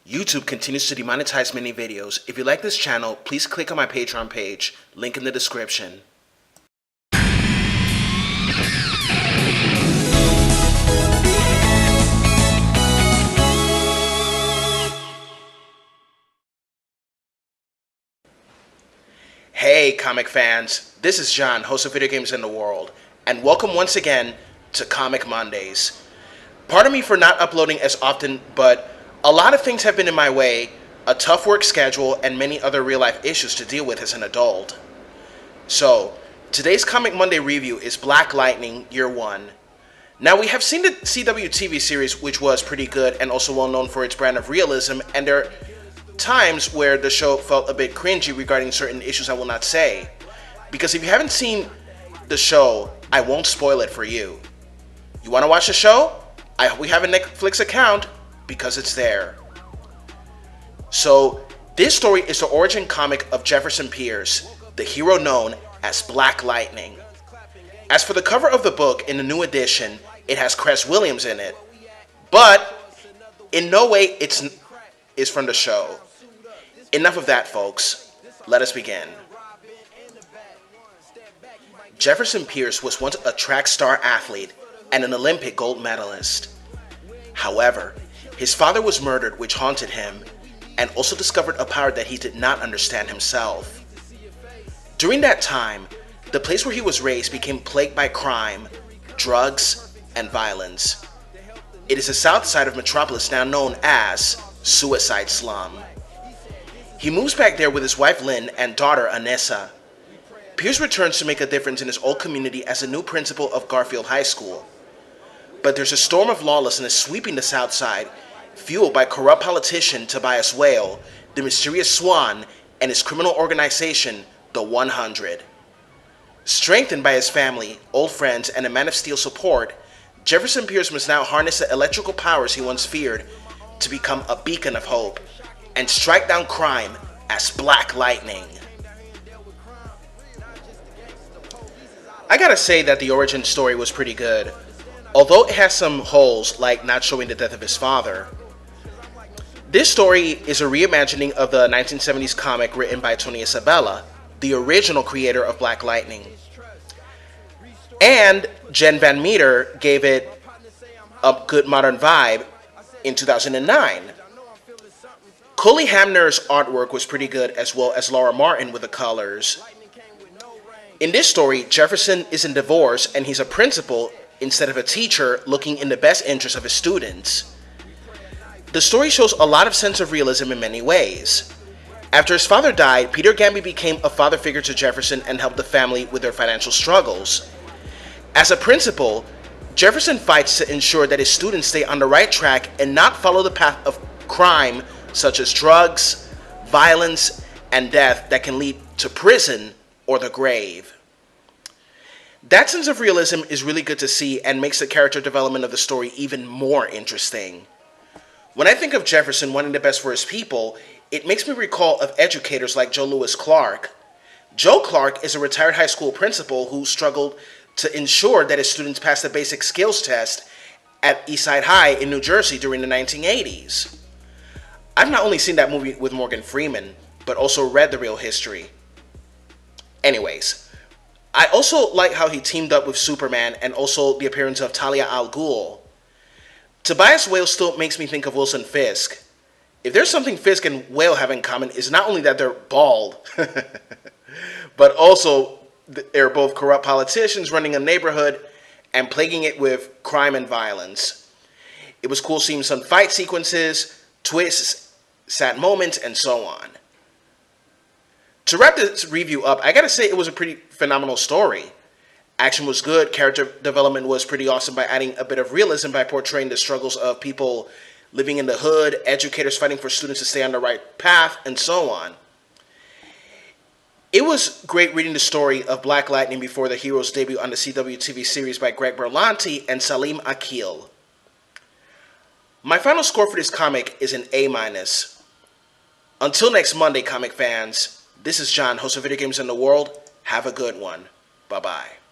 YouTube continues to demonetize many videos. If you like this channel, please click on my Patreon page, link in the description. Hey comic fans, this is John, host of Video Games in the World, and welcome once again to Comic Mondays. Pardon me for not uploading as often, but a lot of things have been in my way, a tough work schedule, and many other real-life issues to deal with as an adult. So, today's Comic Monday review is Black Lightning Year 1. Now, we have seen the CW TV series, which was pretty good and also well known for its brand of realism, and there are times where the show felt a bit cringy regarding certain issues I will not say. Because if you haven't seen the show, I won't spoil it for you. You want to watch the show? I hope we have a Netflix account, because it's there. So, this story is the origin comic of Jefferson Pierce, the hero known as Black Lightning. As for the cover of the book in the new edition, it has Cress Williams in it, but in no way is from the show. Enough of that, folks. Let us begin. Jefferson Pierce was once a track star athlete and an Olympic gold medalist. However, his father was murdered, which haunted him, and also discovered a power that he did not understand himself. During that time, the place where he was raised became plagued by crime, drugs, and violence. It is the south side of Metropolis now known as Suicide Slum. He moves back there with his wife Lynn and daughter Anissa. Pierce returns to make a difference in his old community as a new principal of Garfield High School. But there's a storm of lawlessness sweeping the south side, fueled by corrupt politician Tobias Whale, the mysterious Swan, and his criminal organization, the 100. Strengthened by his family, old friends, and a Man of Steel support, Jefferson Pierce must now harness the electrical powers he once feared to become a beacon of hope, and strike down crime as Black Lightning. I gotta say that the origin story was pretty good, although it has some holes like not showing the death of his father. This story is a reimagining of the 1970s comic written by Tony Isabella, the original creator of Black Lightning. And Jen Van Meter gave it a good modern vibe in 2009. Cully Hamner's artwork was pretty good, as well as Laura Martin with the colors. In this story, Jefferson is in divorce and he's a principal instead of a teacher, looking in the best interest of his students. The story shows a lot of sense of realism in many ways. After his father died, Peter Gamby became a father figure to Jefferson and helped the family with their financial struggles. As a principal, Jefferson fights to ensure that his students stay on the right track and not follow the path of crime such as drugs, violence, and death that can lead to prison or the grave. That sense of realism is really good to see and makes the character development of the story even more interesting. When I think of Jefferson wanting the best for his people, it makes me recall of educators like Joe Louis Clark. Joe Clark is a retired high school principal who struggled to ensure that his students passed the basic skills test at Eastside High in New Jersey during the 1980s. I've not only seen that movie with Morgan Freeman, but also read the real history. Anyways, I also like how he teamed up with Superman and also the appearance of Talia al Ghul. Tobias Whale still makes me think of Wilson Fisk. If there's something Fisk and Whale have in common, it's not only that they're bald, but also they're both corrupt politicians running a neighborhood and plaguing it with crime and violence. It was cool seeing some fight sequences, twists, sad moments, and so on. To wrap this review up, I gotta say it was a pretty phenomenal story. Action was good, character development was pretty awesome by adding a bit of realism by portraying the struggles of people living in the hood, educators fighting for students to stay on the right path, and so on. It was great reading the story of Black Lightning before the hero's debut on the CW TV series by Greg Berlanti and Salim Akil. My final score for this comic is an A-. Until next Monday, comic fans, this is John, host of Video Games in the World. Have a good one. Bye-bye.